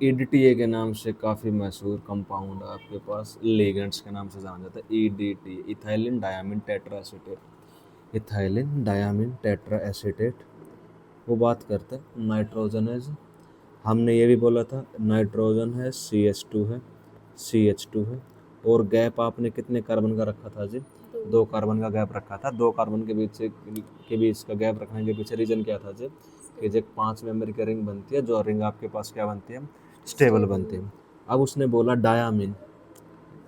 EDTA के नाम से काफ़ी मशहूर कंपाउंड आपके पास लिगेंड्स के नाम से जाना जाता है। EDT, ethylene diamine tetra acetate. Ethylene diamine tetra acetate वो बात करते हैं नाइट्रोजन है जी। हमने ये भी बोला था नाइट्रोजन है, CH2 है, CH2 है, और गैप आपने कितने कार्बन का रखा था जी? 2 कार्बन का गैप रखा था। 2 कार्बन के बीच का गैप रखने के पीछे रीजन क्या था जी? कि जब 5 मेंबर की रिंग बनती है, जो रिंग आपके पास क्या बनती है? स्टेबल बनती है। अब उसने बोला डायामीन,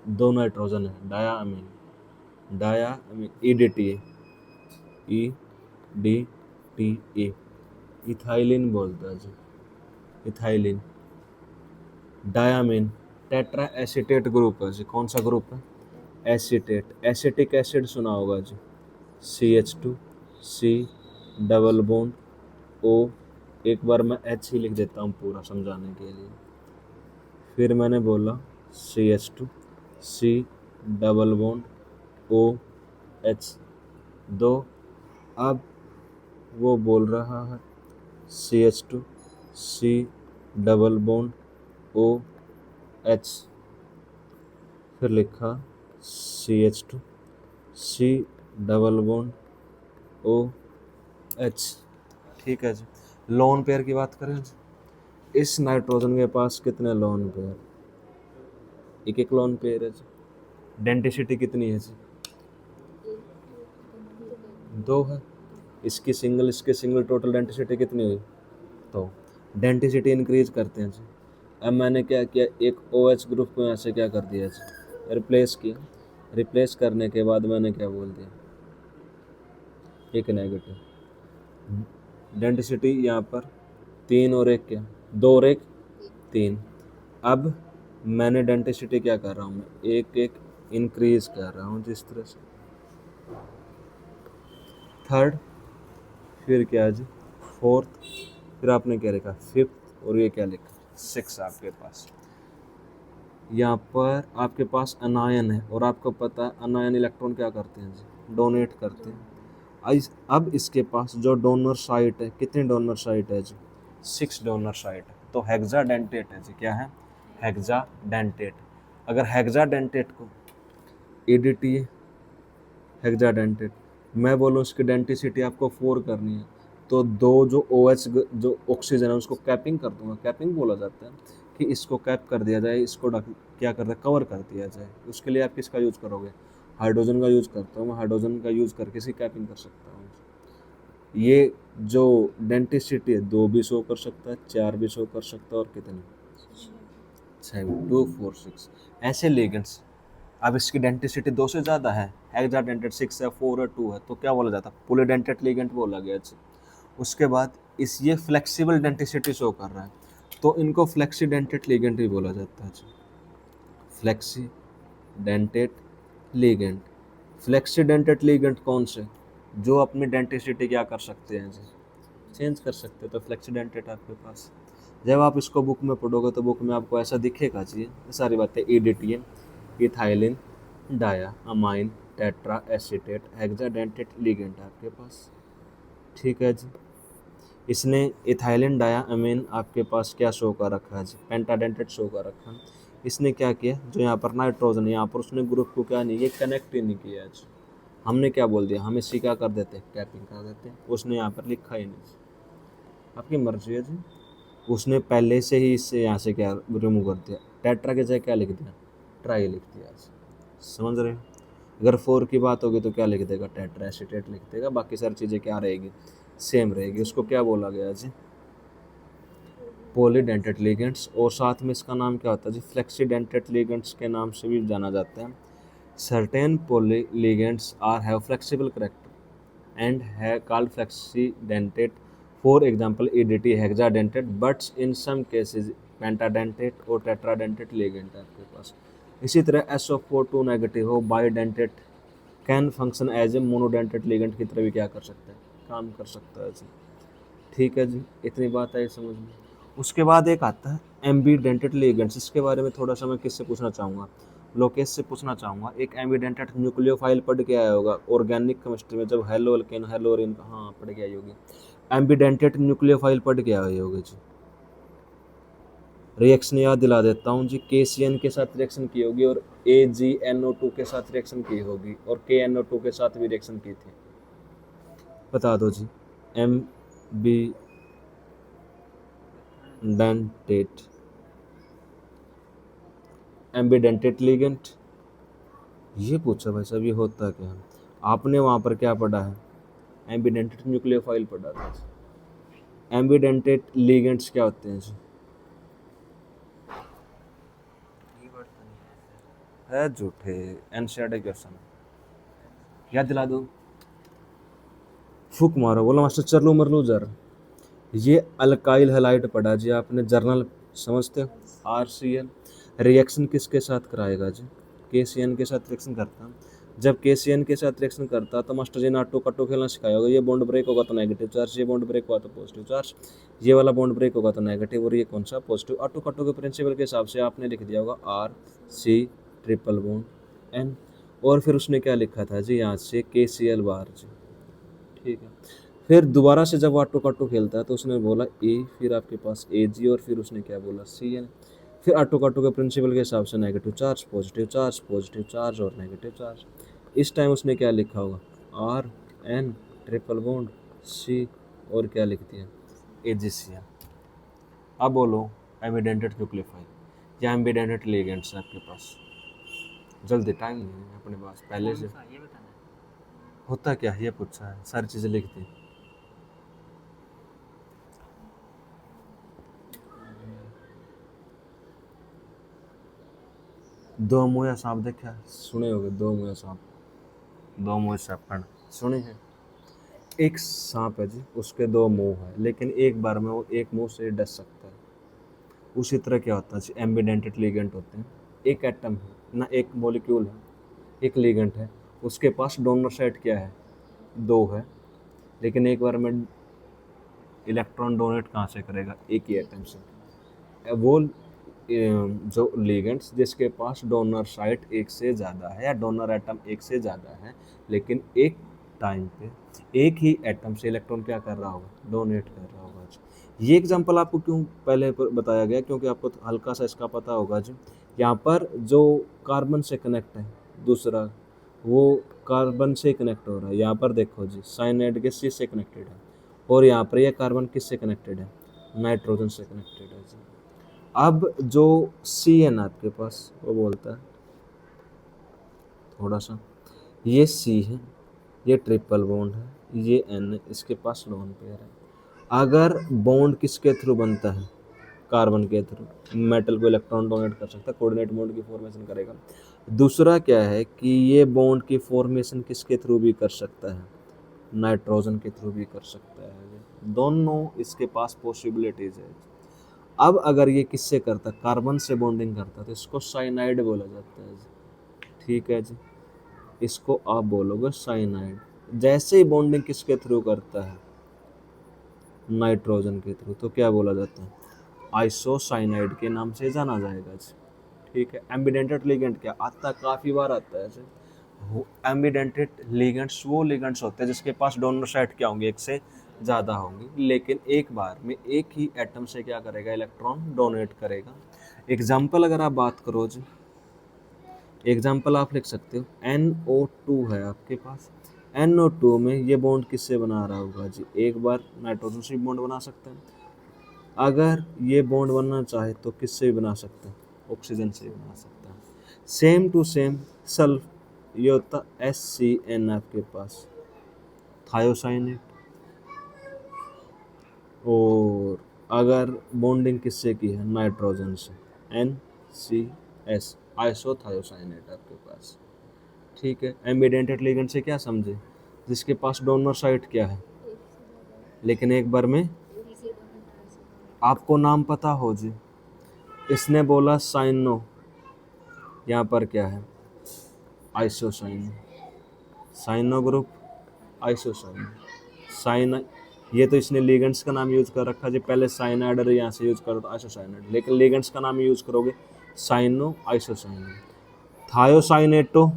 2 नाइट्रोजन है, डायामीन EDTA, EDTA इथाइलिन बोलता है जी, ethylene. Diamine tetra acetate group है जी। कौन सा ग्रुप है? एसीटेट। एसिटिक एसिड सुना होगा जी, CH2, C double bond O। एक बार मैं H ही लिख देता हूँ पूरा समझाने के लिए। फिर मैंने बोला CH2, C double bond OH 2। अब वो बोल रहा है CH2, C double bond OH, फिर लिखा CH2, C double bond OH। ठीक है जी। लोन पेयर की बात करें, इस नाइट्रोजन के पास कितने लोन पेयर? एक एक लोन पेयर है जी। डेंसिटी कितनी है जी? 2 है। इसकी सिंगल टोटल डेंसिटी कितनी हुई? तो डेंसिटी इंक्रीज करते हैं जी। अब मैंने क्या किया, एक OH ग्रुप को यहाँ से क्या कर दिया जी? रिप्लेस किया। रिप्लेस करने के बाद मैंने क्या बोल दिया? एक नेगेटिव। डेंसिटी यहाँ पर 3 और 1 क्या? 2 और 1 3। अब मैंने डेंसिटी क्या कर रहा हूँ? मैं एक एक इंक्रीज कर रहा हूँ जिस तरह से। थर्ड, फिर क्या जी? फोर्थ, फिर आपने क्या लिखा? फिफ्थ, और ये क्या लिखा? 6 आपके पास। यहाँ पर आपके पास अनायन है, और आपको पता है अनायन इलेक्ट्रॉन क्या करते हैं जी? डोनेट करते हैं। अब इसके पास जो डोनर साइट है, कितनी डोनर साइट है जी? 6 डोनर साइट है। तो हेक्साडेंटेट है जी। क्या है? हेक्साडेंटेट। अगर हेक्साडेंटेट को EDTA हेक्साडेंटेट मैं बोलूँ इसकी डेंसिटी आपको 4 करनी है, तो 2 जो OH जो ऑक्सीजन है उसको कैपिंग कर दूंगा। कैपिंग बोला जाता है कि इसको कैप कर दिया जाए, इसको क्या कर दिया? कवर कर दिया जाए। उसके लिए आप किसका यूज करोगे? हाइड्रोजन का यूज करता हूँ मैं। हाइड्रोजन का यूज करके इसकी कैपिंग कर सकता हूँ। ये जो डेंसिटी है 2 भी शो कर सकता है, 4 भी शो कर सकता है, और कितनी? 7 2 4 6 ऐसे लिगेंड्स। अब इसकी डेंसिटी 2 से ज़्यादा है, हेक्साडेंटेट 6 है, 4 है, 2 है, तो क्या बोला जाता है? पॉलीडेंटेट लिगेंड बोला गया जी। उसके बाद ये फ्लेक्सिबल डेंसिटी शो कर रहा है, तो इनको फ्लेक्सीडेंटेट लिगेंड भी बोला जाता है जी। फ्लेक्सीडेंटेट लिगेंड। फ्लेक्सीडेंटेट लिगेंड कौन से? जो अपनी डेंसिटी क्या कर सकते हैं जी? चेंज कर सकते हैं। तो फ्लेक्सीडेंटेट आपके पास जब आप इसको बुक में पढ़ोगे तो बुक में आपको ऐसा दिखेगा जी, सारी बातें। EDTA ethylene diamine tetraacetate hexadentate ligand आपके पास। ठीक है जी। इसने इथाइलिन डाया अमीन आपके पास क्या शो कर रखा है जी? पेंटाडेंटेट शो कर रखा है। इसने क्या किया, जो यहाँ पर नाइट्रोजन, यहाँ पर उसने ग्रुप को क्या नहीं, ये कनेक्ट ही नहीं किया जी। हमने क्या बोल दिया? हम इसी क्या कर देते? कैपिंग कर देते। उसने यहाँ पर लिखा ही नहीं। आपकी मर्जी है जी। उसने पहले से ही इससे यहाँ से क्या रिमूव कर दिया? टेट्रा के जगह क्या लिख दिया? ट्राई लिख दिया। समझ रहे हैं? अगर 4 की बात होगी तो क्या लिख देगा? टेट्रा एसीटेट लिख देगा। बाकी सारी चीज़ें क्या रहेगी? सेम रहेगी। उसको क्या बोला गया जी? Polydentate ligands. और साथ में इसका नाम क्या होता है जी? फ्लेक्सीडेंटेट लिगेंड्स के नाम से भी जाना जाता है। Certain poly ligands are have flexible character and है called flexidentate. For example EDTA hexadentate, but in some cases pentadentate और टेट्राडेंटेट लिगेंड है आपके पास। इसी तरह SO4 2 नेगेटिव हो bidentate can function as a monodentate ligand की तरह भी क्या कर सकता है? काम कर सकता है जी। ठीक है जी। इतनी बात है समझ में। उसके बाद एक आता है एम्बीडेंटेट लिगेंड्स। इसके बारे में थोड़ा सा मैं किससे पूछना चाहूँगा? लोकेश से पूछना चाहूँगा। एक एम्बीडेंटेट न्यूक्लियोफाइल पढ़ के आया होगा ऑर्गेनिक केमिस्ट्री में, जब हेलो अल्केन हेलो अरिन, हाँ पढ़ के आई होगी। एम्बीडेंटेट न्यूक्लियोफाइल पढ़ के आई होगी जी। रिएक्शन याद दिला देता हूँ जी, KCN के साथ रिएक्शन की होगी और AgNO2 के साथ रिएक्शन की होगी और KNO2 के साथ भी रिएक्शन की थी। बता दो जी। एम्बीडेंटेट लिगेंड, ये पूछा भाई साहब, ये होता क्या है? आपने वहाँ पर क्या पढ़ा है? एम्बीडेंटेट न्यूक्लियोफाइल पढ़ा था। एम्बीडेंटेट लिगेंड्स क्या होते हैं जी? है झूठे, एनसीईआरटी क्वेश्चन याद दिला दो। फूक मारो, बोलो मास्टर चलो मर लो जर। ये अल्काइल हैलाइड पढ़ा जी आपने, जर्नल समझते हो? RCl रिएक्शन किसके साथ कराएगा जी? KCN के साथ रिएक्शन करता। जब KCN के साथ रिएक्शन करता तो मास्टर जी ने ऑटो कट्टो खेलना सिखाया होगा। ये बॉन्ड ब्रेक होगा तो नेगेटिव चार्ज, ये बॉन्ड ब्रेक हुआ तो पॉजिटिव चार्ज, ये वाला बॉन्ड ब्रेक होगा तो नेगेटिव और ये कौन सा पॉजिटिव। ऑटो कट्टो के प्रिंसिपल के हिसाब से आपने लिख दिया होगा RC ट्रिपल बॉन्ड N, और फिर उसने क्या लिखा था जी यहाँ से KCl बाहर जी। ठीक है, फिर दोबारा से जब ऑटो कट्टो खेलता है तो उसने बोला A, फिर आपके पास Ag और फिर उसने क्या बोला CN। फिर ऑटो कट्टो के प्रिंसिपल के हिसाब से नेगेटिव चार्ज पॉजिटिव चार्ज और नेगेटिव चार्ज। इस टाइम उसने क्या लिखा होगा RN ट्रिपल बॉन्ड C और क्या लिख दिया AgCl। अब बोलो एम्बीडेंटेट न्यूक्लियोफाइल या एम्बीडेंटेट लिगेंड्स आपके पास, जल्दी, टाइम नहीं है अपने पास पहले से। होता क्या है ये पूछा है, सारी चीज़ें लिख दी। दो मुँह सांप देखा सुने होगे? दो मुँह सांप, दो मुँह सांप पढ़ सुने हैं? एक सांप है जी, उसके दो मुंह है, लेकिन एक बार में वो एक मुंह से डस सकता है। उसी तरह क्या होता है जी, एम्बीडेंटेट लिगेंड होते हैं। एक एटम है ना, एक मॉलिक्यूल है, एक लिगेंड है, उसके पास डोनर साइड क्या है? दो है, लेकिन एक बार में इलेक्ट्रॉन डोनेट कहाँ से करेगा? एक ही एटम से। वो जो लिगेंड्स जिसके पास डोनर साइट एक से ज़्यादा है या डोनर एटम एक से ज़्यादा है, लेकिन एक टाइम पे एक ही एटम से इलेक्ट्रॉन क्या कर रहा होगा? डोनेट कर रहा होगा जी। ये एग्जांपल आपको क्यों पहले बताया गया? क्योंकि आपको हल्का सा इसका पता होगा जी। यहाँ पर जो कार्बन से कनेक्ट है दूसरा, वो कार्बन से कनेक्ट हो रहा है। यहाँ पर देखो जी, साइनाइड गैस से कनेक्टेड है, और यहाँ पर ये कार्बन किससे कनेक्टेड है? नाइट्रोजन से कनेक्टेड है जी। अब जो CN आपके पास, वो बोलता है थोड़ा सा, ये C है, ये ट्रिपल बॉन्ड है, ये N है, इसके पास लोन पेयर है। अगर बॉन्ड किसके थ्रू बनता है? कार्बन के थ्रू, मेटल को इलेक्ट्रॉन डोनेट कर सकता है, कोऑर्डिनेट बॉन्ड की फॉर्मेशन करेगा। दूसरा क्या है कि ये बॉन्ड की फॉर्मेशन किसके थ्रू भी कर सकता है? नाइट्रोजन के थ्रू भी कर सकता है। दोनों इसके पास पॉसिबिलिटीज है। अब अगर ये किससे करता, कार्बन से बॉन्डिंग करता, तो इसको साइनाइड बोला जाता है जी। ठीक है जी, इसको आप बोलोगे साइनाइड। जैसे ही बॉन्डिंग किसके थ्रू करता है? नाइट्रोजन के थ्रू, तो क्या बोला जाता है? आइसोसाइनाइड के नाम से जाना जाएगा जी। ठीक है, एम्बीडेंटेट लिगेंड क्या आता है? काफ़ी बार आता है जी। एम्बीडेंटेट लिगेंड्स वो लिगेंड्स होते हैं जिसके पास डोनर साइट क्या होंगे? एक से ज़्यादा होंगी, लेकिन एक बार में एक ही एटम से क्या करेगा? इलेक्ट्रॉन डोनेट करेगा। एग्जाम्पल अगर आप बात करो जी, एग्जाम्पल आप लिख सकते हो, NO2 है आपके पास। NO2 में ये बॉन्ड किससे बना रहा होगा जी? एक बार नाइट्रोजन से बॉन्ड बना सकते हैं, अगर ये बॉन्ड बनना चाहे तो किससे भी बना सकते हैं? ऑक्सीजन से भी बना सकता है। सेम टू सेम सल्फ, ये होता SCN आपके पास, थायोसाइनेट। और अगर बॉन्डिंग किससे की है? नाइट्रोजन से, NCS, आइसोथायोसाइनेट आपके पास। ठीक है, एम्बीडेंटेट लिगेंड से क्या समझे? जिसके पास डोनर साइट क्या है, लेकिन एक बार में आपको नाम पता हो जी। इसने बोला साइनो, यहाँ पर क्या है? Isocyano, cyano group, isocyano, cyan, ये तो इसने लिगेंड्स का नाम यूज कर रखा जी। पहले साइनाइड और यहाँ से यूज करो तो आइसोसाइनाइड, लेकिन लिगेंड्स का नाम यूज करोगे साइनो आइसोसाइनो। थायोसाइनेटो,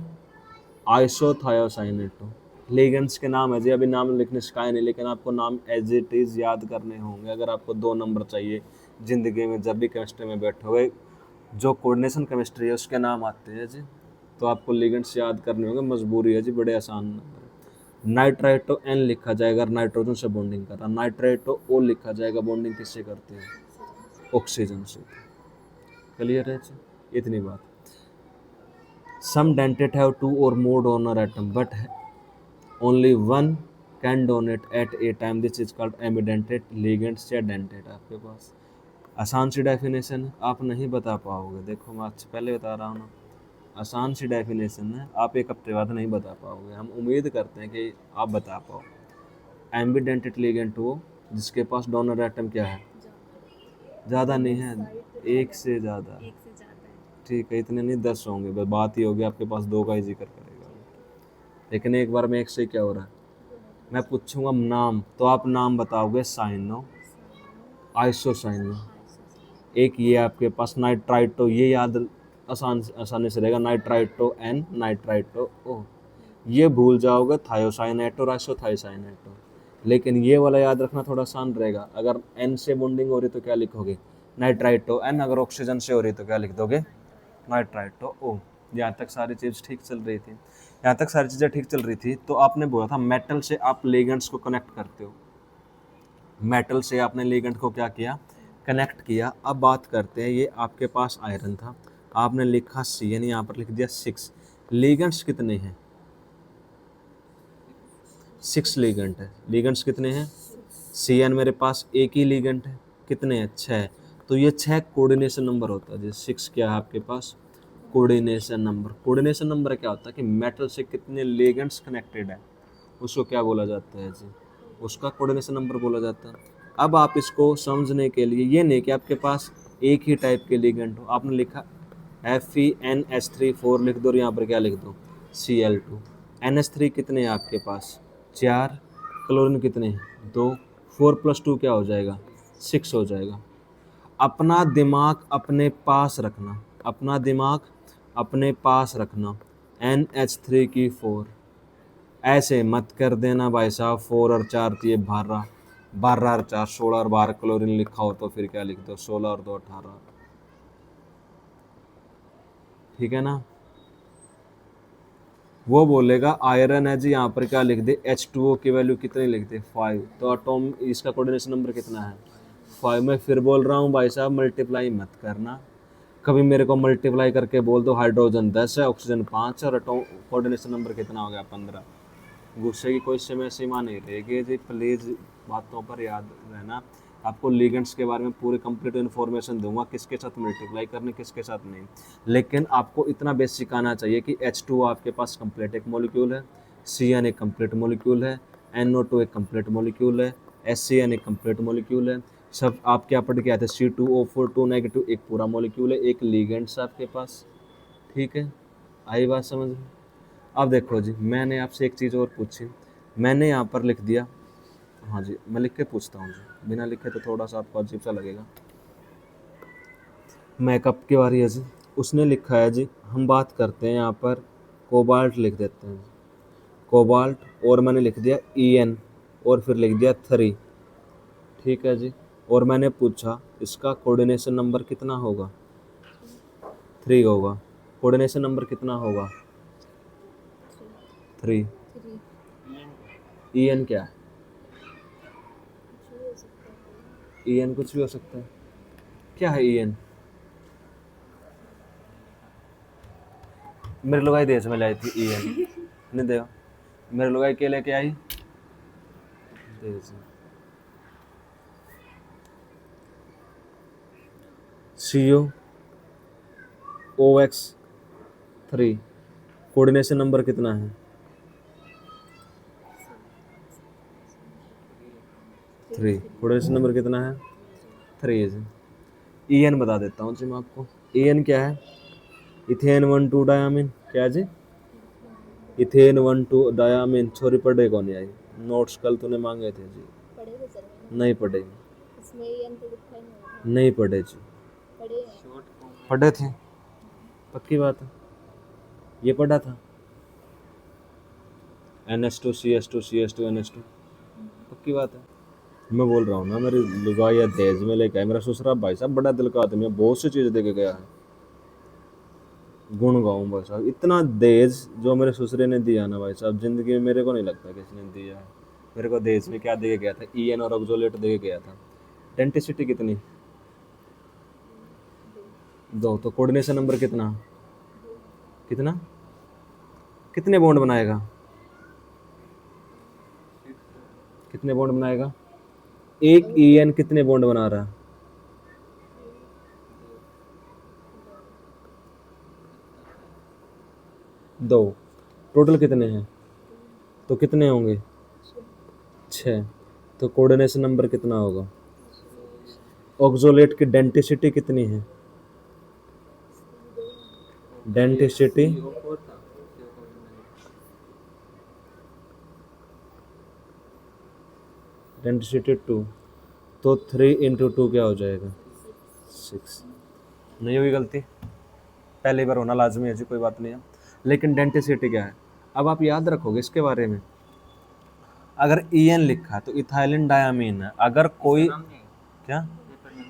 आइसोथायोसाइनेटो, लिगेंड्स के नाम है जी। अभी नाम लिखने सिखाए नहीं, लेकिन आपको नाम एज इट इज़ याद करने होंगे। अगर आपको 2 नंबर चाहिए जिंदगी में जब भी केमिस्ट्री में बैठोगे जो कोऑर्डिनेशन केमिस्ट्री है उसके नाम आते हैं जी। तो आपको लिगेंड्स याद करने होंगे, मजबूरी है जी, बड़े आसान नंबर है। नाइट्राइटो एन लिखा जाएगा नाइट्रोजन से बॉन्डिंग कर रहा, नाइट्राइटो ओ लिखा जाएगा बॉन्डिंग किससे करते हैं, ऑक्सीजन से। क्लियर है जी, इतनी बात। सम डेंटेट हैव टू और more donor atom but only one can donate at a time, this is called ambidentate ligands या डेंटेट। आपके पास आसान सी डेफिनेशन है, आप नहीं बता पाओगे। देखो मैं आपसे पहले बता रहा हूँ ना, आसान सी डेफिनेशन है, आप एक हफ्ते बाद नहीं बता पाओगे। हम उम्मीद करते हैं कि आप बता पाओ। एम्बिडेंटेट लिगेंड वो जिसके पास डोनर एटम क्या है, ज़्यादा नहीं है, एक से ज़्यादा। ठीक है, इतने नहीं 10 होंगे, बस बात ही होगी आपके पास 2 का ही जिक्र करेगा। लेकिन एक बार में एक से क्या हो रहा है, मैं पूछूंगा नाम तो आप नाम बताओगे, साइनो, आइसोसाइनो। एक ये आपके पास नाइट्राइटो, ये याद आसानी से रहेगा, नाइट्राइटो एन नाइट्राइटो ओ। ये भूल जाओगे थायोसाइनेटो और आइसोथायोसाइनेटो। लेकिन ये वाला याद रखना थोड़ा आसान रहेगा, अगर एन से बॉन्डिंग हो रही तो क्या लिखोगे, नाइट्राइटो एन, अगर ऑक्सीजन से हो रही तो क्या लिख दोगे, नाइट्राइटो ओ। यहाँ तक सारी चीज़ ठीक चल रही थी, यहाँ तक सारी चीज़ें ठीक चल रही थी। तो आपने बोला था मेटल से आप लिगेंड्स को कनेक्ट करते हो, मेटल से आपने लिगेंड को क्या किया, कनेक्ट किया। अब बात करते हैं, ये आपके पास आयरन था, आपने लिखा सी एन, यहाँ पर लिख दिया 6। लिगेंड्स कितने हैं, 6 लिगेंड है। लिगेंड्स कितने हैं, सी एन मेरे पास एक ही लिगेंड है, कितने हैं, 6। तो ये 6 कोऑर्डिनेशन नंबर होता है जी। 6 क्या है आपके पास, कोऑर्डिनेशन नंबर। कोऑर्डिनेशन नंबर क्या होता है कि मेटल से कितने लिगेंड्स कनेक्टेड है, उसको क्या बोला जाता है जी, उसका कोऑर्डिनेशन नंबर बोला जाता है। अब आप इसको समझने के लिए, ये नहीं कि आपके पास एक ही टाइप के लिगेंड हो, आपने लिखा FeNH3 4 लिख दो और यहाँ पर क्या लिख दो, Cl2। NH3 कितने हैं आपके पास, 4। क्लोरीन कितने हैं, 2। 4 + 2 क्या हो जाएगा, 6 हो जाएगा। अपना दिमाग अपने पास रखना, अपना दिमाग अपने पास रखना। NH3 की 4 ऐसे मत कर देना भाई साहब, 4 और 4 तो ये 12, 12 और 4 16 और 12 क्लोरीन लिखा हो तो फिर क्या लिख दो, 16 और 2 18। ठीक है ना। वो बोलेगा आयरन है जी, यहाँ पर क्या लिख दे, H2O की वैल्यू कितनी लिख दे, 5। तो एटॉम इसका कोऑर्डिनेशन नंबर कितना है, 5। मैं फिर बोल रहा हूँ भाई साहब, मल्टीप्लाई मत करना कभी, मेरे को मल्टीप्लाई करके बोल दो, हाइड्रोजन 10 है, ऑक्सीजन 5 है और एटॉम कोऑर्डिनेशन नंबर कितना हो गया, 15। गुस्से की कोई समय सीमा नहीं रहेगी जी, प्लीज़ बातों पर याद रहना। आपको लिगेंड्स के बारे में पूरी कंप्लीट इन्फॉर्मेशन दूंगा, किसके साथ मल्टीप्लाई करने किसके साथ नहीं। लेकिन आपको इतना बेसिक आना चाहिए कि H2O आपके पास कंप्लीट एक मॉलिक्यूल है, Cn एक कंप्लीट मॉलिक्यूल है, NO2 एक कंप्लीट मॉलिक्यूल है, SCN एक कंप्लीट मॉलिक्यूल है। सब आप क्या पढ़ के आते हैं, C2O4 2 नेगेटिव एक पूरा मॉलिक्यूल है, एक लिगेंड्स आपके पास। ठीक है, आई बात समझ में। अब देखो जी, मैंने आपसे एक चीज़ और पूछी, मैंने यहाँ पर लिख दिया, हाँ जी मैं लिख के पूछता हूँ जी, बिना लिखे तो थोड़ा सा आपको अजीब सा लगेगा। मेकअप की बारी है जी, उसने लिखा है जी, हम बात करते हैं यहाँ पर कोबाल्ट लिख देते हैं, कोबाल्ट, और मैंने लिख दिया En और फिर लिख दिया 3। ठीक है जी, और मैंने पूछा इसका कोऑर्डिनेशन नंबर कितना होगा, 3 होगा। कोऑर्डिनेशन नंबर कितना होगा, 3। En क्या है, En कुछ भी हो सकता है, क्या है En, मेरे लुगाई देश में लाई थी En, नहीं देखो मेरे लुगाई के लेके आई देश। COOX3 कोऑर्डिनेशन नंबर कितना है, 3। कोऑर्डिनेशन नंबर कितना है, 3 है। En बता देता हूँ जी मैं आपको, En क्या है, इथेन 1 2 डायामीन, क्या जी, इथेन 1 2 डायामीन। छोरी पढ़े कौन आई, नोट्स कल तूने मांगे थे जी, नहीं पढ़े, नहीं पढ़े जी, पढ़े थे, पक्की बात है, ये पढ़ा था, NH2 CH2 CH2 NH2, पक्की बात है। मैं बोल रहा हूँ ना, मेरी लुगाई या दहेज में लेके आए, मेरा ससुरा भाई साहब बड़ा दिल का आदमी है, बहुत सी चीज़ दे के गया है। गुण गाऊं भाई साहब, इतना दहेज जो मेरे ससुरे ने दिया ना भाई साहब, जिंदगी में मेरे को नहीं लगता किसी ने दिया है। मेरे को दहेज में क्या दे के गया था, ईएन और ऑक्सोलेट दे के गया था। डेंटिसिटी कितनी, 2। तो कोऑर्डिनेशन नंबर कितना, कितना, कितने बॉन्ड बनाएगा, कितने बॉन्ड बनाएगा, एक ईएन कितने बॉन्ड बना रहा है, 2। टोटल कितने हैं, तो कितने होंगे, 6। तो कोऑर्डिनेशन नंबर कितना होगा। ऑक्सोलेट की डेंटिसिटी कितनी है, डेंटिसिटी डेंटिसिटी 2, तो 3 × 2 क्या हो जाएगा, 6। नहीं होगी गलती, पहली बार होना लाजमी है जी, कोई बात नहीं है। लेकिन डेंटिसिटी क्या है, अब आप याद रखोगे इसके बारे में, अगर ईएन लिखा तो इथाइलिन डायामीन है, अगर कोई क्या,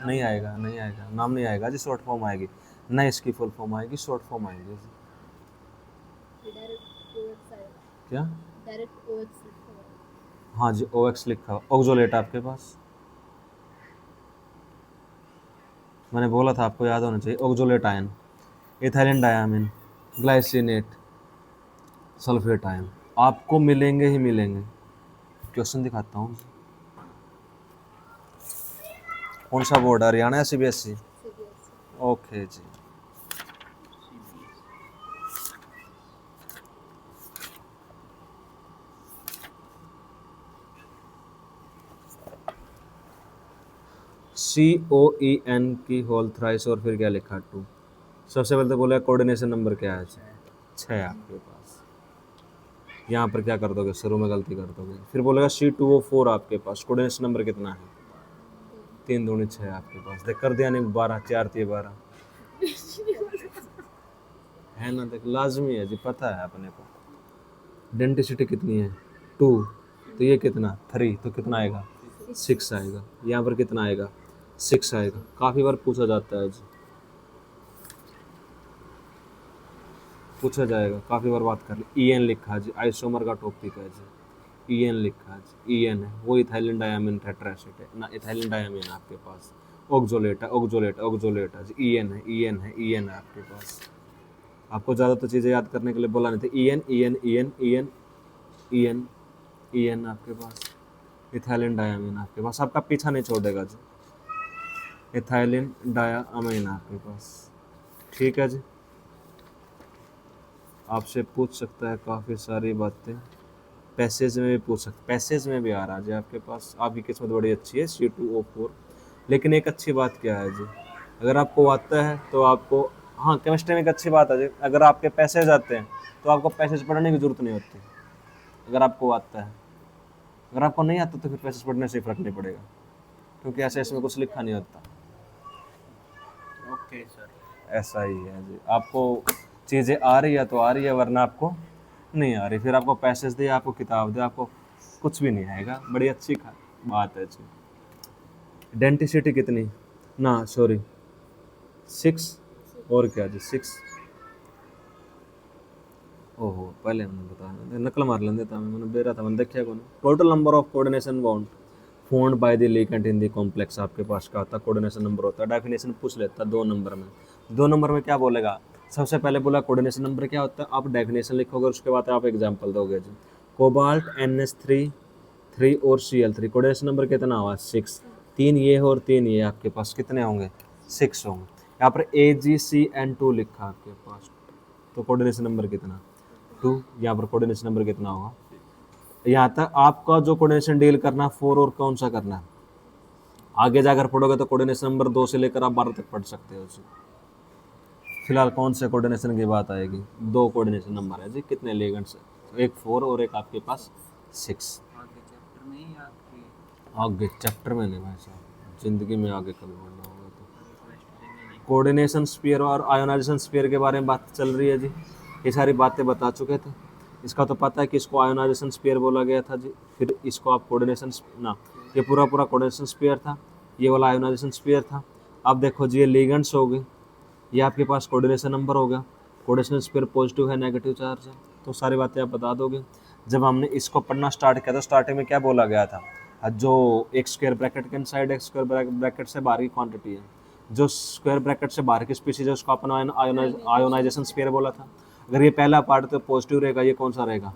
नहीं आएगा, नहीं आएगा, नाम नहीं आएगा जी, शॉर्ट फॉर्म आएगी ना, इसकी फुल फॉर्म आएगी, शॉर्ट फॉर्म आएगी। क्या, हाँ जी, OX लिखा हुआ। ऑक्सोलेट आपके पास, मैंने बोला था आपको याद होना चाहिए, oxalate ion, ethylene diamine, glycinate, sulphate ion आपको मिलेंगे ही मिलेंगे। क्वेश्चन दिखाता हूँ, कौन सा बोर्ड, हरियाणा या CBSE, ओके जी। COEN की होल थ्राइस और फिर क्या लिखा 2। सबसे पहले तो बोला कोऑर्डिनेशन नंबर क्या है, 6 आपके पास। यहाँ पर क्या कर दोगे, शुरू में गलती कर दोगे, फिर बोलेगा C2O4 आपके पास, कोऑर्डिनेशन नंबर कितना है, 3 दूनी 6 आपके पास, देख कर दिया नहीं, 12, 4 3 12 है ना, देख लाजमी है जी, पता है अपने को। डेंटिसिटी कितनी है, 2, तो ये कितना 3, तो कितना आएगा, 6 आएगा। यहाँ पर कितना आएगा, 6 आएगा। काफ़ी बार पूछा जाता है जी, पूछा जाएगा, काफ़ी बार बात कर ली। EN लिखा जी, आइसोमर का टॉपिक है जी, EN लिखा जी, EN है वो इथाइलिन डायामीन टेट्राएसिड है ना, इथाइलिन डायामीन आपके पास। ऑक्सोलेट है, ऑक्सोलेट ऑक्सोलेट है जी, EN है, EN है, EN है आपके पास। आपको ज़्यादा तो चीज़ें याद करने के लिए बोला नहीं था, EN EN EN EN EN EN आपके पास, इथाइलिन डायामीन आपके पास, आपका पीछा नहीं छोड़ेगा जी, इथाइलिन डायामीन आपके पास। ठीक है जी, आपसे पूछ सकता है काफ़ी सारी बातें, पैसेज में भी पूछ सकते, पैसेज में भी आ रहा है जी आपके पास। आपकी किस्मत बड़ी अच्छी है, C2O4। लेकिन एक अच्छी बात क्या है जी, अगर आपको आता है तो आपको, हाँ केमिस्ट्री में एक अच्छी बात है जी, अगर आपके पैसेज आते हैं तो आपको पैसेज पढ़ने की जरूरत नहीं होती, अगर आपको आता है। अगर आपको नहीं आता तो फिर पैसेज पढ़ने से फर्क नहीं पड़ेगा, क्योंकि ऐसे इसमें कुछ लिखा नहीं होता। ओके सर, ऐसा ही है जी, आपको चीज़ें आ रही है तो आ रही है, वरना आपको नहीं आ रही, फिर आपको पैसेज दे, आपको किताब दे, आपको कुछ भी नहीं आएगा। बड़ी अच्छी बात है जी। डेंटिसिटी कितनी, ना सॉरी 6, और क्या जी 6। ओहो पहले मैंने बताया, नकल मार लेंगे था मैंने बेरा था, मैंने देखा कौन। Total number of coordination bound found by the ligand in the complex आपके पास का होता, कोऑर्डिनेशन नंबर होता है। डेफिनेशन पूछ लेता 2 नंबर में, 2 नंबर में क्या बोलेगा, सबसे पहले बोला कोऑर्डिनेशन नंबर क्या होता है, आप डेफिनेशन लिखोगे, उसके बाद आप एग्जांपल दोगे जी। कोबाल्ट NH3 3 और Cl3, कोऑर्डिनेशन नंबर कितना हुआ, 6। 3 ये है और 3 ये आपके पास, कितने होंगे, 6 होंगे। यहाँ पर AgCN2 लिखा आपके पास, तो कोऑर्डिनेशन नंबर कितना, 2। यहाँ पर कोऑर्डिनेशन नंबर कितना होगा, यहाँ तक आपका जो कोऑर्डिनेशन डील करना 4 और कौन सा करना है, आगे जाकर पढ़ोगे तो कोऑर्डिनेशन नंबर 2 से लेकर आप 12 तक पढ़ सकते हो जी। फिलहाल कौन से कोऑर्डिनेशन की बात आएगी, 2 कोऑर्डिनेशन नंबर है जी, कितने लिगेंड्स, एक 4 और एक आपके पास 6। आगे चैप्टर में ही आपकी आगे चैप्टर में नहीं भाई साहब, जिंदगी में आगे कभी बढ़ना होगा तो। कोऑर्डिनेशन स्फीयर और आयोनाइजेशन स्फीयर के बारे में बात चल रही है जी, ये सारी बातें बता चुके थे। इसका तो पता है कि इसको आयोनाइजेशन स्फीयर बोला गया था जी, फिर इसको आप कोऑर्डिनेशन ना, ये पूरा पूरा कोऑर्डिनेशन स्फीयर था, ये वाला आयोनाइजेशन स्फीयर था। अब देखो जी ये लिगेंड्स हो गए, ये आपके पास कोऑर्डिनेशन नंबर हो गया, कोऑर्डिनेशन स्फीयर पॉजिटिव है नेगेटिव चार्ज है, तो सारी बातें आप बता दोगे। जब हमने इसको पढ़ना स्टार्ट किया तो स्टार्टिंग में क्या बोला गया था, जो एक स्क्वायर ब्रैकेट के इनसाइड एक स्क्वायर ब्रैकेट से बाहर की क्वांटिटी है, जो स्क्वायर ब्रैकेट से बाहर की स्पीशीज है उसको अपन आयोनाइजेशन स्फीयर बोला था। अगर ये पहला पार्ट तो पॉजिटिव रहेगा, ये कौन सा रहेगा,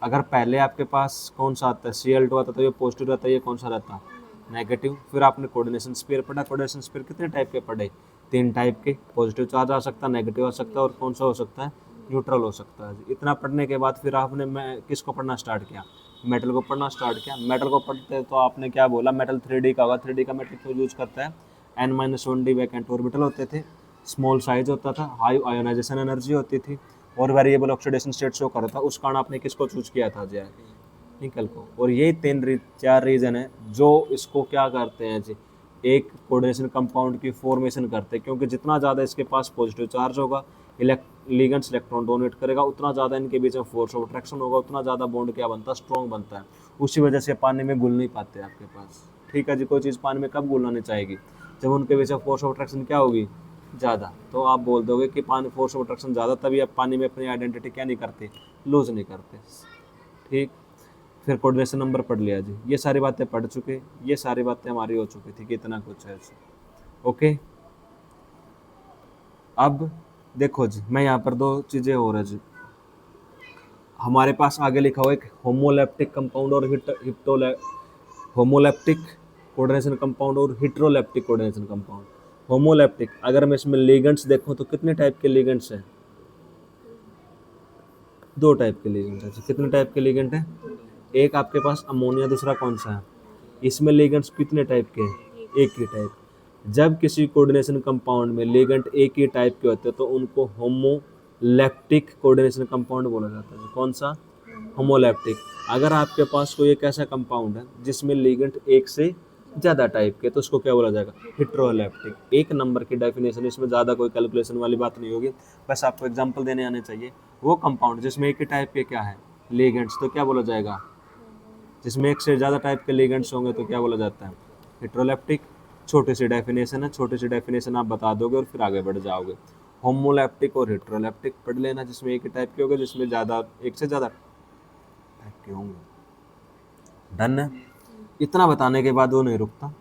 अगर पहले आपके पास कौन सा आता है Cl2 आता है तो ये पॉजिटिव रहता है, ये कौन सा रहता है नेगेटिव। फिर आपने कोऑर्डिनेशन स्फीयर पढ़ा, कोऑर्डिनेशन स्फीयर कितने टाइप के पढ़े, 3 टाइप के, पॉजिटिव चार्ज आ सकता है, नेगेटिव आ सकता है और कौन सा हो सकता है, न्यूट्रल हो सकता है। इतना पढ़ने के बाद फिर आपने मैं किसको पढ़ना स्टार्ट किया, मेटल को पढ़ना स्टार्ट किया। मेटल को पढ़ते तो आपने क्या बोला, मेटल 3D का होगा, 3D का मेटल क्यों यूज करता है, n-1d वैकेंट ऑर्बिटल होते थे, स्मॉल साइज होता था, हाई आयोनाइजेशन एनर्जी होती थी और वेरिएबल ऑक्सीडेशन स्टेट शो कर रहा था। उस कारण आपने किसको चूज किया था जय, निकल को। और ये 4 रीजन है जो इसको क्या करते हैं जी, एक कोऑर्डिनेशन कंपाउंड की फॉर्मेशन करते हैं, क्योंकि जितना ज़्यादा इसके पास पॉजिटिव चार्ज होगा, लिगेंड्स इलेक्ट्रॉन डोनेट करेगा, उतना ज़्यादा इनके बीच में फोर्स ऑफ अट्रैक्शन होगा, उतना ज़्यादा बॉन्ड क्या बनता है, स्ट्रॉन्ग बनता है। उसी वजह से पानी में घुल नहीं पाते आपके पास। ठीक है जी, कोई चीज़ पानी में कब घुलना नहीं चाहेगी, जब उनके बीच में फोर्स ऑफ अट्रैक्शन क्या होगी, ज़्यादा। तो आप बोल दोगे कि पानी फोर्स ऑफ अट्रैक्शन ज़्यादा, तभी आप पानी में अपनी आइडेंटिटी क्या नहीं करते, लूज नहीं करते। ठीक, फिर कोऑर्डिनेशन नंबर पढ़ लिया जी, ये सारी बातें पढ़ चुके, ये सारी बातें हमारी हो चुकी थी कि इतना कुछ है। ओके, अब देखो जी, मैं यहाँ पर 2 चीज़ें हो रही जी, हमारे पास आगे लिखा हुआ एक होमोलैप्टिक कंपाउंड और होमोलैप्टिक कोऑर्डिनेशन कंपाउंड और हिट्रोलैप्टिक कोऑर्डिनेशन कंपाउंड। होमोलैप्टिक, अगर मैं इसमें लिगेंड्स देखूँ तो कितने टाइप के लिगेंड्स हैं, 2 टाइप के लिगेंड्स हैं। कितने टाइप के लिगेंड हैं, एक आपके पास अमोनिया, दूसरा कौन सा है, इसमें लिगेंड्स कितने टाइप के, एक ही टाइप। जब किसी कोऑर्डिनेशन कंपाउंड में लिगेंड एक ही टाइप के होते हैं तो उनको होमोलैप्टिक कोऑर्डिनेशन कंपाउंड बोला जाता है। कौन सा, होमोलैप्टिक। अगर आपके पास कोई एक ऐसा कंपाउंड है जिसमें लिगेंड एक से ज़्यादा टाइप के, तो उसको क्या बोला जाएगा, हेट्रोलैप्टिक। 1 नंबर की डेफिनेशन, इसमें ज़्यादा कोई कैलकुलेशन वाली बात नहीं होगी, बस आपको एग्जांपल देने आने चाहिए। वो कंपाउंड जिसमें एक ही टाइप के क्या है, लिगेंड्स, तो क्या बोला जाएगा, जिसमें एक से ज़्यादा टाइप के लिगेंड्स होंगे तो क्या बोला जाता है, हेट्रोलैप्टिक। छोटी सी डेफिनेशन है, छोटी सी डेफिनेशन आप बता दोगे और फिर आगे बढ़ जाओगे। होमोलैप्टिक और हेट्रोलैप्टिक पढ़ लेना, जिसमें एक ही टाइप के होंगे, जिसमें ज़्यादा, एक से ज़्यादा टाइप के होंगे। डन है। इतना बताने के बाद वो नहीं रुकता,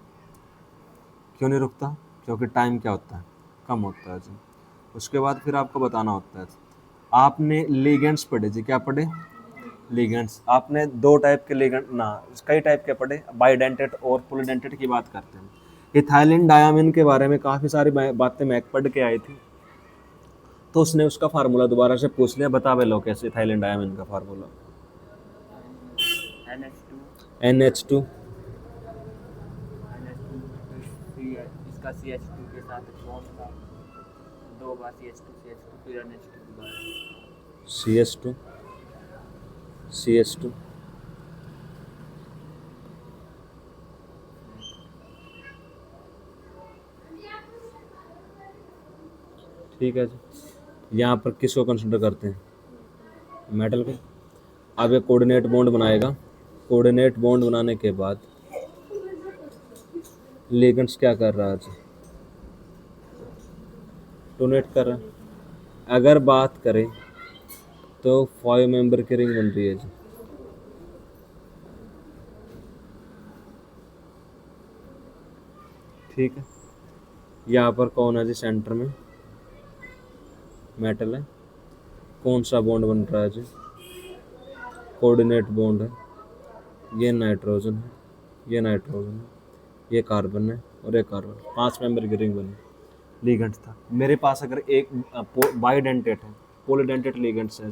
क्यों नहीं रुकता, क्योंकि टाइम क्या होता है, कम होता है जी। उसके बाद फिर आपको बताना होता है, आपने लिगेंड्स पढ़े जी, क्या पढ़े, लिगेंड्स। आपने 2 टाइप के लिगेंड ना, कई टाइप के पढ़े, बाइडेंटेट और पॉलीडेंटेट की बात करते हैं। इथाइलिन डायामिन के बारे में काफ़ी सारी बातें मैं पढ़ के आई थी, तो उसने उसका फार्मूला दोबारा से पूछ लिया, बता वे लो कैसे इथाइलिन डायामिन का फार्मूला, NH2 NH2 इसका CH2 के साथ बॉन्ड था, 2 बार CH2 फिर NH2 दोबारा, CH2 CH2 ठीक है जी। यहाँ पर किसको कंसिडर करते हैं, मेटल को। अब ये कोऑर्डिनेट बॉन्ड बनाएगा, कोऑर्डिनेट बॉन्ड बनाने के बाद लिगेंड्स क्या कर रहा है जी, डोनेट कर रहा है। अगर बात करें तो 5 मेंबर की रिंग बन रही है जी, ठीक है। यहाँ पर कौन है जी, सेंटर में मेटल है, कौन सा बॉन्ड बन रहा है जी, कोऑर्डिनेट बॉन्ड है, ये नाइट्रोजन है, ये नाइट्रोजन है, ये कार्बन है और ये कार्बन, 5 मेंबर की रिंग बनी, लिगेंड्स था। मेरे पास अगर एक बाइडेंटेट है, पॉलीडेंटेट लिगेंड्स है,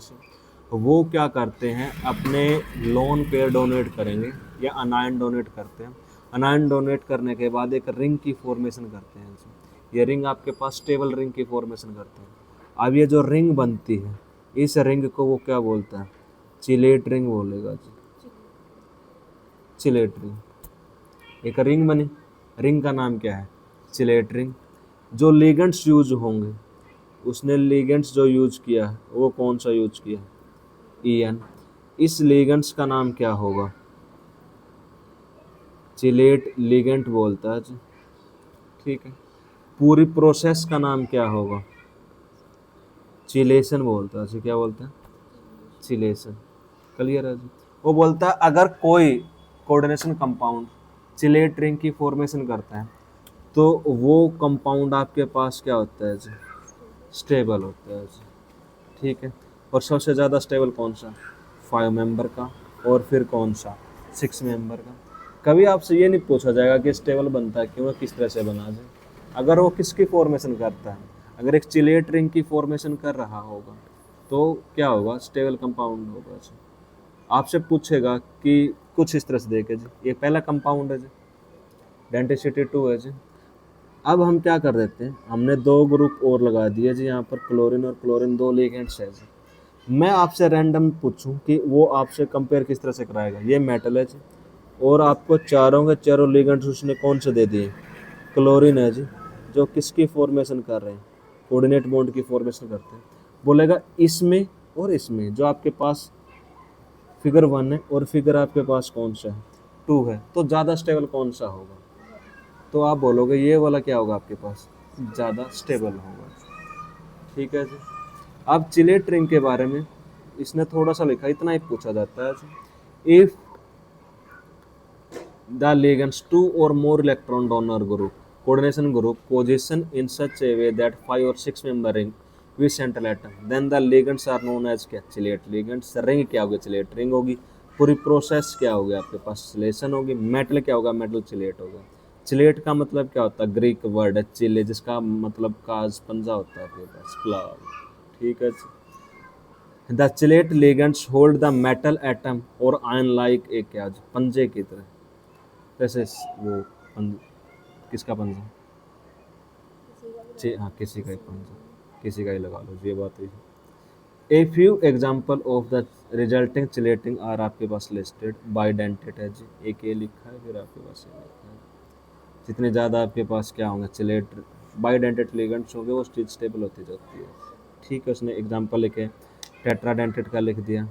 तो वो क्या करते हैं, अपने लोन पेयर डोनेट करेंगे या अनायन डोनेट करते हैं। अनायन डोनेट करने के बाद एक रिंग की फॉर्मेशन करते हैं, ये रिंग आपके पास स्टेबल रिंग की फॉर्मेशन करते हैं। अब ये जो रिंग बनती है, इस रिंग को वो क्या बोलता है, चिलेट रिंग बोलेगा जी, चिलेट रिंग। एक रिंग बनी, रिंग का नाम क्या है, चिलेट रिंग। जो लिगेंड्स यूज होंगे, उसने लिगेंड्स जो यूज किया है वो कौन सा यूज किया है, EN। इस लिगेंड्स का नाम क्या होगा, चिलेट लिगेंट बोलता है जी, ठीक है। पूरी प्रोसेस का नाम क्या होगा? चिलेशन बोलता है जी, क्या बोलता है? चिलेशन। क्लियर है जी। वो बोलता है अगर कोई कोऑर्डिनेशन कंपाउंड चिलेट रिंग की फॉर्मेशन करता है तो वो कंपाउंड आपके पास क्या होता है जी? स्टेबल होता है जी, ठीक है। और सबसे ज़्यादा स्टेबल कौन सा? 5 मेंबर का। और फिर कौन सा? 6 मेंबर का। कभी आपसे ये नहीं पूछा जाएगा कि स्टेबल बनता है क्यों, किस तरह से बना जाए। अगर वो किसकी फॉर्मेशन करता है, अगर एक चिलेट रिंग की फॉर्मेशन कर रहा होगा तो क्या होगा? स्टेबल कंपाउंड होगा जी। आपसे पूछेगा कि कुछ इस तरह से देखे जी, ये पहला कंपाउंड है जी, डेंसिटी 2 है जी। अब हम क्या कर देते हैं, हमने 2 ग्रुप और लगा दिए जी, यहाँ पर क्लोरीन और क्लोरीन 2 लिगेंड्स है जी। मैं आपसे रैंडम पूछूं कि वो आपसे कंपेयर किस तरह से कराएगा। ये मेटल है जी, और आपको चारों के चारों लिगेंड्स उसने कौन से दे दिए? क्लोरीन है जी, जो किसकी फॉर्मेशन कर रहे हैं? कोऑर्डिनेट बॉन्ड की फॉर्मेशन करते हैं। बोलेगा इसमें और इसमें, जो आपके पास फिगर 1 है और फिगर आपके पास कौन सा है? 2 है, तो ज़्यादा स्टेबल कौन सा होगा? तो आप बोलोगे ये वाला क्या होगा आपके पास? ज़्यादा स्टेबल होगा, ठीक है जी। अब चिलेट रिंग के बारे में इसने थोड़ा सा लिखा, इतना ही पूछा जाता है जी। If the ligands 2 or more electron donor group coordination group position in such a way that 5 or 6 member ring with central atom, then the ligands are known as क्या? Chelate ligands। रिंग क्या होगी? Chelate ring होगी। पूरी process क्या होगी आपके पास? Chelation होगी। Metal क्या होगा? मेटल चिलेट होगा। चिलेट का मतलब क्या होता है? ग्रीक वर्ड है चिले, जिसका मतलब काज पंजा होता है आपके पास, क्लाव, ठीक है। The chelate ligands hold the metal atom और आयन लाइक एक क्या? पंजे की तरह। जैसे वो किसका पंजा? हाँ, किसी का ही पंजा, किसी का ही लगा लो, ये बात है। A few example of the resulting chelating are आपके पास लिस्टेड बाई डेंटेड है जी, एक ये लिखा है, फिर आपके पास ये लिखा है। जितने ज़्यादा आपके पास क्या होंगे? चिलेट बाई डेंटेड लिगेंड्स होंगे, वो चीज़ स्टेबल होती जाती है, ठीक है। उसने एग्जाम्पल लिखे, टेट्रा डेंटेड का लिख दिया,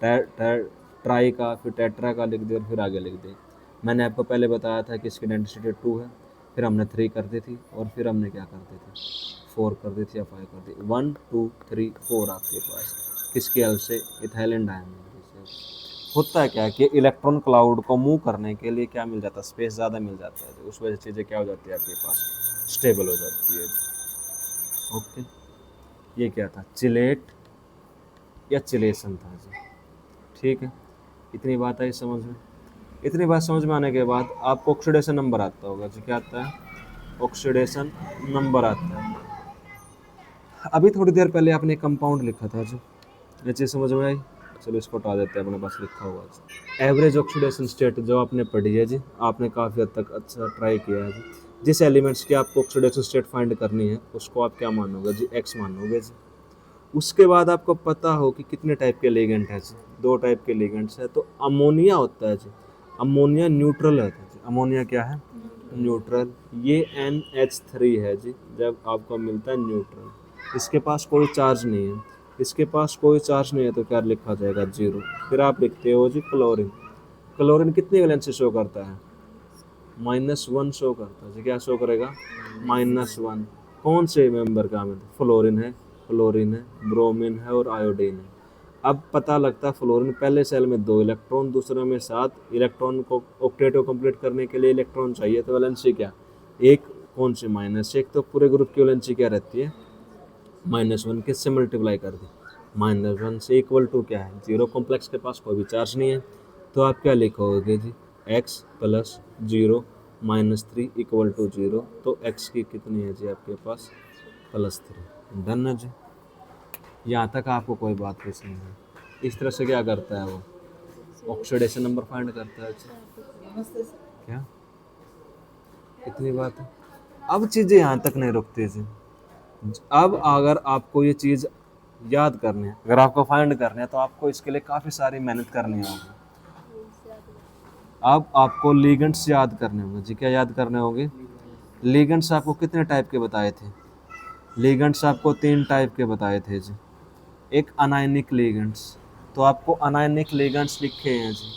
ट्राई का, फिर टेट्रा का लिख दिया, और फिर आगे लिख दिया। मैंने आपको पहले बताया था कि इसकी डेंसिटी 2 है, फिर हमने 3 कर दी थी, और फिर हमने क्या कर दी थी? 4 कर दी थी या 5 कर दी। 1 2 3 4 आपके पास किसकी हेल्प से? इथाइलिन डायमंड से। होता है क्या कि इलेक्ट्रॉन क्लाउड को मूव करने के लिए क्या मिल जाता है? स्पेस ज़्यादा मिल जाता है, उस वजह से चीज़ें क्या हो जाती है आपके पास? स्टेबल हो जाती है। ओके, ये क्या था? चिलेट या चिलेशन था जी, ठीक है। इतनी बात आई समझ में? इतनी बात समझ में आने के बाद आपको ऑक्सीडेशन नंबर आता होगा जी, क्या आता है? ऑक्सीडेशन नंबर आता है। अभी थोड़ी देर पहले आपने कंपाउंड लिखा था जी, ये चीज़ समझ में आई? चलो इसको हटा देते हैं, अपने पास लिखा हुआ है एवरेज ऑक्सीडेशन स्टेट, जो आपने पढ़ी है जी, आपने काफ़ी हद तक अच्छा ट्राई किया है जी। जिस एलिमेंट्स की आपको ऑक्सीडेशन स्टेट फाइंड करनी है उसको आप क्या मानोगे जी? एक्स मानोगे जी। उसके बाद आपको पता हो कि कितने टाइप के लिगेंड है जी? 2 टाइप के लिगेंड्स है। तो अमोनिया होता है जी, अमोनिया न्यूट्रल है जी। अमोनिया क्या है? न्यूट्रल। ये NH3 है जी, जब आपको मिलता है न्यूट्रल, इसके पास कोई चार्ज नहीं है, इसके पास कोई चार्ज नहीं है, तो क्या लिखा जाएगा? 0। फिर आप लिखते हो जी क्लोरीन। क्लोरीन कितनी वैलेंसी शो करता है? -1 शो करता है जी। क्या शो करेगा? -1। कौन से मेंबर का में? फ्लोरीन है, फ्लोरीन है, ब्रोमीन है और आयोडीन है। अब पता लगता है फ्लोरीन पहले सेल में 2 इलेक्ट्रॉन, दूसरे में 7 इलेक्ट्रॉन को ऑक्टेट को कंप्लीट करने के लिए इलेक्ट्रॉन चाहिए, तो वैलेंसी क्या? एक। कौन सी? -1। तो पूरे ग्रुप की वैलेंसी क्या रहती है? -1। किससे मल्टीप्लाई कर दी? -1 से इक्वल टू क्या है? 0। कॉम्प्लेक्स के पास कोई भी चार्ज नहीं है, तो आप क्या लिखोगे जी? x + 0 -3 = 0। तो x की कितनी है जी आपके पास? +3। डन है जी। यहाँ तक आपको कोई बात नहीं है। इस तरह से क्या करता है वो? ऑक्सीडेशन नंबर फाइंड करता है जी। क्या इतनी बात है? अब चीज़ें यहाँ तक नहीं रुकती जी। अब अगर आपको ये चीज़ याद करनी है, अगर आपको फाइंड करना है, तो आपको इसके लिए काफ़ी सारी मेहनत करनी होगी। अब आपको लिगेंड्स याद करने होंगे जी। क्या याद करने होंगे? लिगेंड्स आपको कितने टाइप के बताए थे? लिगेंड्स आपको 3 टाइप के बताए थे जी। एक अनायनिक लिगेंड्स, तो आपको अनायनिक लिगेंड्स लिखे हैं जी।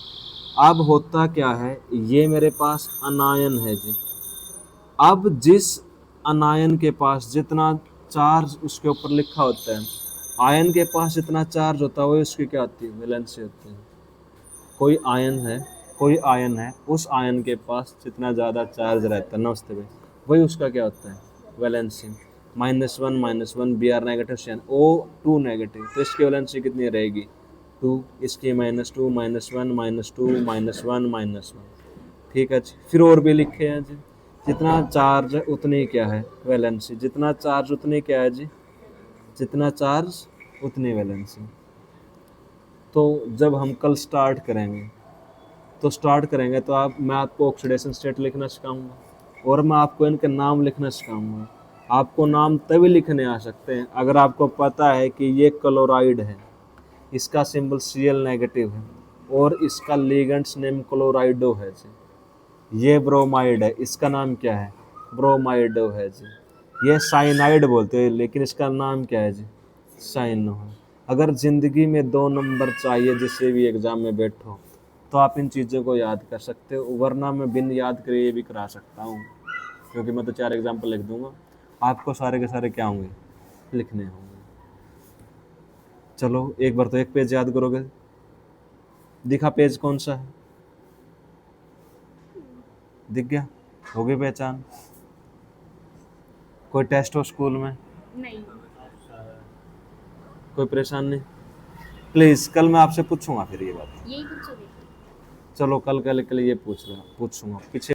अब होता क्या है, ये मेरे पास अनायन है जी। अब जिस अनायन के पास जितना चार्ज उसके ऊपर लिखा होता है, आयन के पास जितना चार्ज होता है वो उसकी क्या होती है, वैलेंसी होती है। कोई आयन है, उस आयन के पास जितना ज़्यादा चार्ज रहता है, नमस्ते भाई, वही उसका क्या होता है, valency. -1 B R negative C N O 2 negative, तो इसकी वैलेंसी कितनी रहेगी, 2, इसकी -2 -1 -2 -1 -1। ठीक है जी, फिर और भी लिखे हैं जी, जितना चार्ज है उतनी क्या है वैलेंसी, जितना चार्ज उतनी क्या है जी, जितना चार्ज उतनी वैलेंसी। तो जब हम कल स्टार्ट करेंगे तो मैं आपको ऑक्सीडेशन स्टेट लिखना सिखाऊंगा और मैं आपको इनके नाम लिखना सिखाऊंगा। आपको नाम तभी लिखने आ सकते हैं अगर आपको पता है कि ये क्लोराइड है, इसका सिंबल Cl नेगेटिव है और इसका लिगेंड्स नेम क्लोराइडो है जी। ये ब्रोमाइड है, इसका नाम क्या है, ब्रोमाइडो है जी। ये साइनाइड बोलते हैं लेकिन इसका नाम क्या है जी, साइनो है। अगर ज़िंदगी में 2 नंबर चाहिए जिससे भी एग्ज़ाम में बैठो तो आप इन चीज़ों को याद कर सकते हो, वरना मैं बिन याद करे ये भी करा सकता हूँ, क्योंकि मैं तो 4 एग्जाम्पल लिख दूंगा, आपको सारे के सारे क्या होंगे, लिखने होंगे। चलो एक बार तो एक पेज याद करोगे, दिखा पेज कौन सा है, दिख गया, हो गई पहचान। कोई टेस्ट हो स्कूल में, नहीं, कोई परेशानी, प्लीज़ कल मैं आपसे पूछूंगा फिर ये बात। यही पूछोगे? चलो कल के लिए ये पूछूंगा पीछे